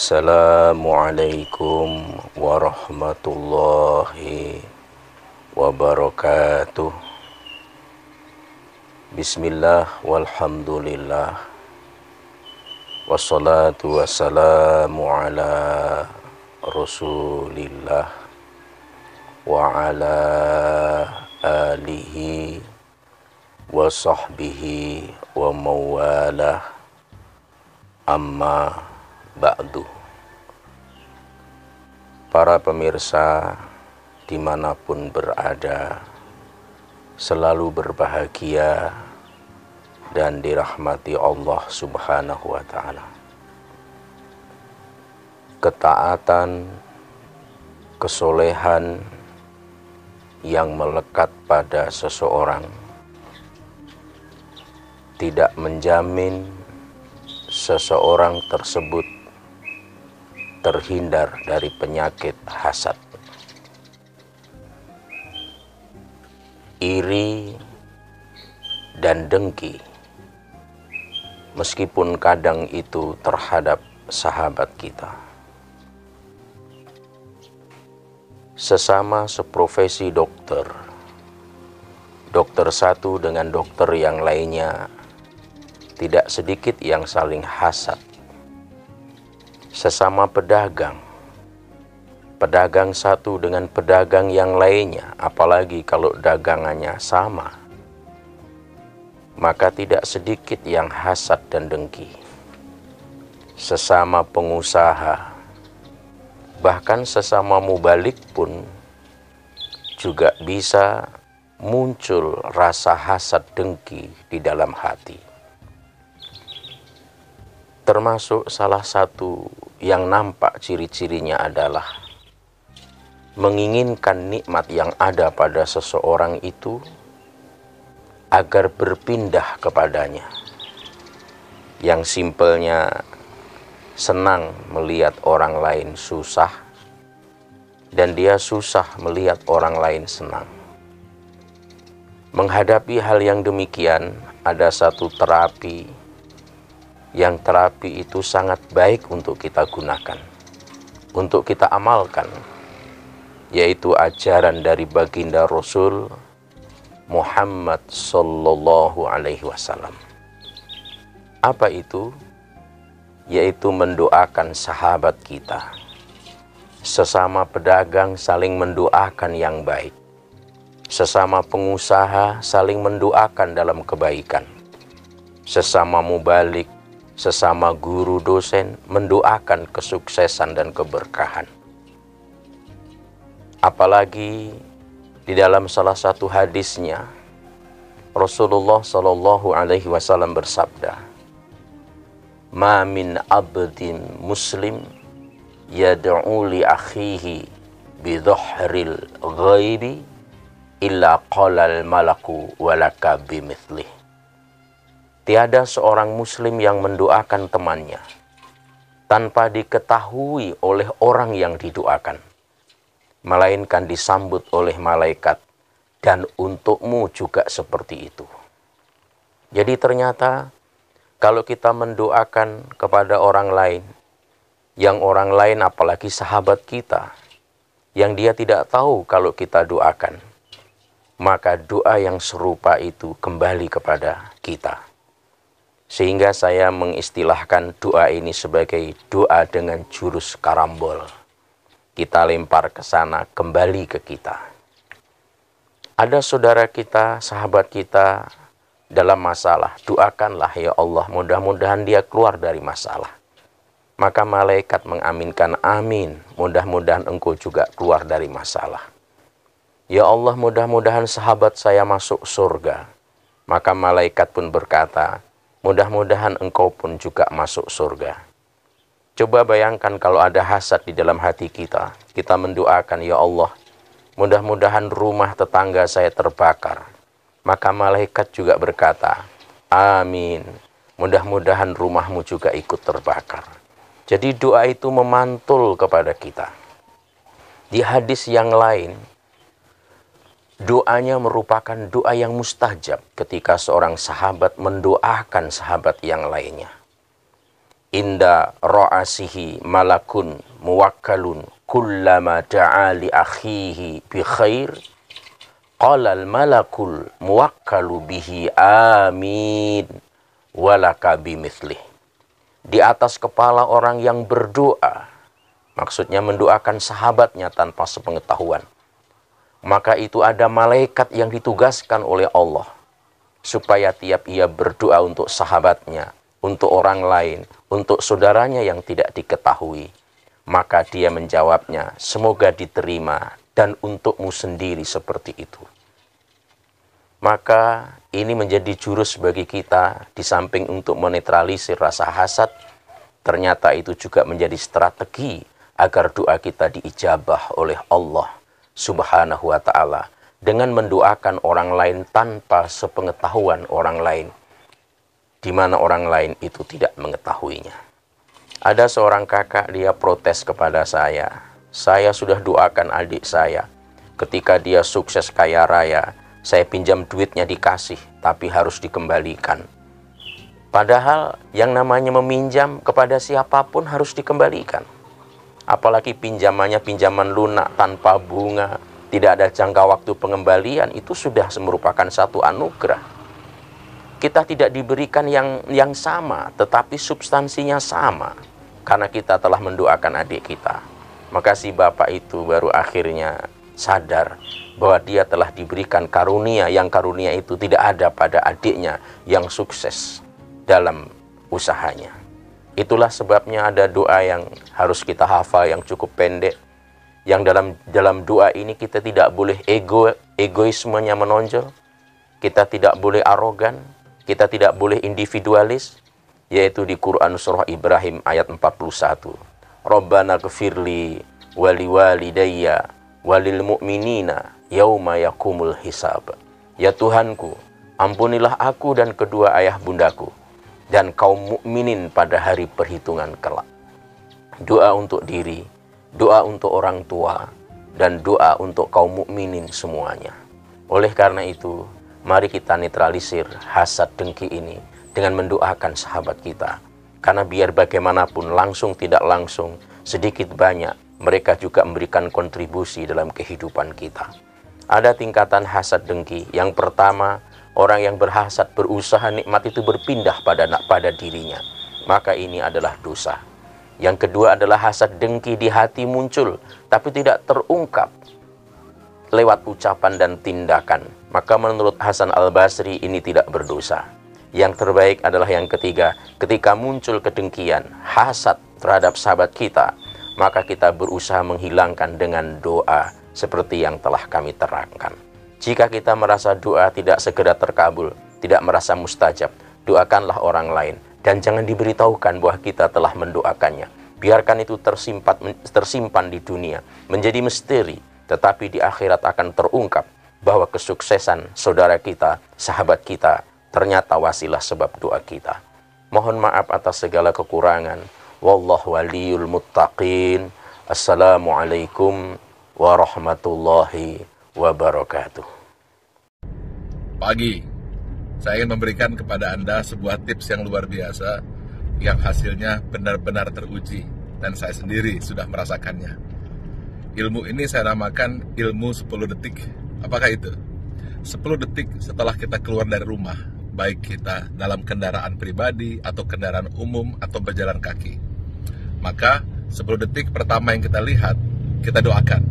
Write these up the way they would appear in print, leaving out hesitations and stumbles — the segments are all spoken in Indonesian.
Assalamualaikum warahmatullahi wabarakatuh. Bismillah walhamdulillah, wassalatu wassalamu ala rasulillah wa ala alihi wa sahbihi wa mawalah, amma ba'du. Para pemirsa dimanapun berada, selalu berbahagia dan dirahmati Allah Subhanahu wa Ta'ala. Ketaatan, kesolehan yang melekat pada seseorang tidak menjamin seseorang tersebut terhindar dari penyakit hasad, iri, dan dengki, meskipun kadang itu terhadap sahabat kita. Sesama seprofesi dokter satu dengan dokter yang lainnya, tidak sedikit yang saling hasad. Sesama pedagang satu dengan pedagang yang lainnya, apalagi kalau dagangannya sama, maka tidak sedikit yang hasad dan dengki. Sesama pengusaha, bahkan sesama mubalik pun juga bisa muncul rasa hasad dengki di dalam hati. Termasuk salah satu yang nampak ciri-cirinya adalah menginginkan nikmat yang ada pada seseorang itu agar berpindah kepadanya. Yang simpelnya senang melihat orang lain susah, dan dia susah melihat orang lain senang. Menghadapi hal yang demikian, ada satu terapi itu sangat baik untuk kita gunakan, untuk kita amalkan, yaitu ajaran dari baginda Rasul Muhammad Sallallahu Alaihi Wasallam. Apa itu? Yaitu mendoakan sahabat kita. Sesama pedagang saling mendoakan yang baik. Sesama pengusaha saling mendoakan dalam kebaikan. Sesama mubalik, sesama guru dosen mendoakan kesuksesan dan keberkahan. Apalagi di dalam salah satu hadisnya, Rasulullah Shallallahu Alaihi Wasallam bersabda, "Ma min abdin muslim yad'u li akhihi bi dhahril ghaibi illa qala al malaku walaka bimithlihi." Tiada seorang muslim yang mendoakan temannya tanpa diketahui oleh orang yang didoakan, melainkan disambut oleh malaikat, dan untukmu juga seperti itu. Jadi ternyata kalau kita mendoakan kepada orang lain, yang orang lain apalagi sahabat kita, yang dia tidak tahu kalau kita doakan, maka doa yang serupa itu kembali kepada kita. Sehingga saya mengistilahkan doa ini sebagai doa dengan jurus karambol. Kita lempar ke sana, kembali ke kita. Ada saudara kita, sahabat kita dalam masalah, doakanlah ya Allah, mudah-mudahan dia keluar dari masalah. Maka malaikat mengaminkan, amin, mudah-mudahan engkau juga keluar dari masalah. Ya Allah, mudah-mudahan sahabat saya masuk surga. Maka malaikat pun berkata, mudah-mudahan engkau pun juga masuk surga. Coba bayangkan kalau ada hasad di dalam hati kita. Kita mendoakan, ya Allah, mudah-mudahan rumah tetangga saya terbakar. Maka malaikat juga berkata, amin, mudah-mudahan rumahmu juga ikut terbakar. Jadi doa itu memantul kepada kita. Di hadis yang lain, doanya merupakan doa yang mustajab ketika seorang sahabat mendoakan sahabat yang lainnya. inda ra'asihi malakun muwakkalun kullama da'a li akhihi bi khair qala al malakul muwakkalu bihi amin walaka bimithlih. Di atas kepala orang yang berdoa, maksudnya mendoakan sahabatnya tanpa sepengetahuan, maka itu ada malaikat yang ditugaskan oleh Allah supaya tiap ia berdoa untuk sahabatnya, untuk orang lain, untuk saudaranya yang tidak diketahui, maka dia menjawabnya, semoga diterima dan untukmu sendiri seperti itu. Maka ini menjadi jurus bagi kita, di samping untuk menetralisir rasa hasad, ternyata itu juga menjadi strategi agar doa kita diijabah oleh Allah Subhanahu wa ta'ala dengan mendoakan orang lain tanpa sepengetahuan orang lain, di mana orang lain itu tidak mengetahuinya. Ada seorang kakak, dia protes kepada saya sudah doakan adik saya, ketika dia sukses kaya raya, saya pinjam duitnya dikasih, tapi harus dikembalikan. Padahal yang namanya meminjam kepada siapapun harus dikembalikan. Apalagi pinjamannya pinjaman lunak tanpa bunga, tidak ada jangka waktu pengembalian, itu sudah merupakan satu anugerah. Kita tidak diberikan yang sama, tetapi substansinya sama, karena kita telah mendoakan adik kita. Maka si bapak itu baru akhirnya sadar bahwa dia telah diberikan karunia, yang karunia itu tidak ada pada adiknya yang sukses dalam usahanya. Itulah sebabnya ada doa yang harus kita hafal yang cukup pendek, yang dalam doa ini kita tidak boleh egoismenya menonjol, kita tidak boleh arogan, kita tidak boleh individualis, yaitu di Quran surah Ibrahim ayat 41. Rabbana ghfirli wali walidayya walil mu'minina yauma yakumul hisab. Ya Tuhanku, ampunilah aku dan kedua ayah bundaku dan kaum mukminin pada hari perhitungan kelak. Doa untuk diri, doa untuk orang tua, dan doa untuk kaum mukminin semuanya. Oleh karena itu, mari kita netralisir hasad dengki ini dengan mendoakan sahabat kita. Karena biar bagaimanapun, langsung tidak langsung, sedikit banyak, mereka juga memberikan kontribusi dalam kehidupan kita. Ada tingkatan hasad dengki. Yang pertama, orang yang berhasad berusaha nikmat itu berpindah pada dirinya. Maka ini adalah dosa. Yang kedua adalah hasad dengki di hati muncul, tapi tidak terungkap lewat ucapan dan tindakan. Maka menurut Hasan Al-Basri ini tidak berdosa. Yang terbaik adalah yang ketiga, ketika muncul kedengkian, hasad terhadap sahabat kita, maka kita berusaha menghilangkan dengan doa seperti yang telah kami terangkan. Jika kita merasa doa tidak segera terkabul, tidak merasa mustajab, doakanlah orang lain dan jangan diberitahukan bahwa kita telah mendoakannya. Biarkan itu tersimpan di dunia, menjadi misteri, tetapi di akhirat akan terungkap bahwa kesuksesan saudara kita, sahabat kita, ternyata wasilah sebab doa kita. Mohon maaf atas segala kekurangan. Wallahu waliyul muttaqin. Assalamualaikum warahmatullahi wabarakatuh. Pagi, saya ingin memberikan kepada Anda sebuah tips yang luar biasa, yang hasilnya benar-benar teruji, dan saya sendiri sudah merasakannya. Ilmu ini saya namakan ilmu 10 detik. Apakah itu? 10 detik setelah kita keluar dari rumah, baik kita dalam kendaraan pribadi atau kendaraan umum atau berjalan kaki, maka 10 detik pertama yang kita lihat, kita doakan.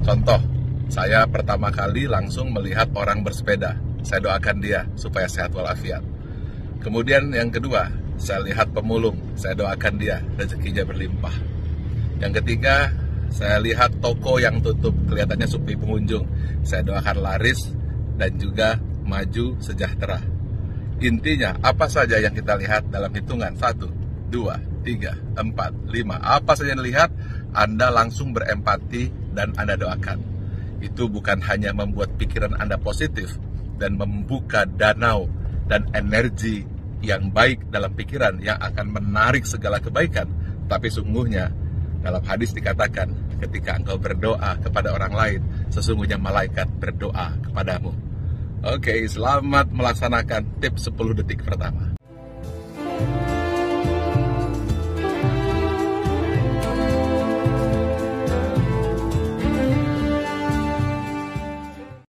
Contoh, saya pertama kali langsung melihat orang bersepeda, saya doakan dia supaya sehat walafiat. Kemudian yang kedua, saya lihat pemulung, saya doakan dia rezekinya berlimpah. Yang ketiga, saya lihat toko yang tutup, kelihatannya sepi pengunjung, saya doakan laris dan juga maju sejahtera. Intinya, apa saja yang kita lihat dalam hitungan 1, 2, 3, 4, 5, apa saja yang dilihat, Anda langsung berempati dan Anda doakan. Itu bukan hanya membuat pikiran Anda positif dan membuka danau dan energi yang baik dalam pikiran yang akan menarik segala kebaikan, tapi sungguhnya dalam hadis dikatakan, ketika engkau berdoa kepada orang lain, sesungguhnya malaikat berdoa kepadamu. Oke, selamat melaksanakan tips 10 detik pertama.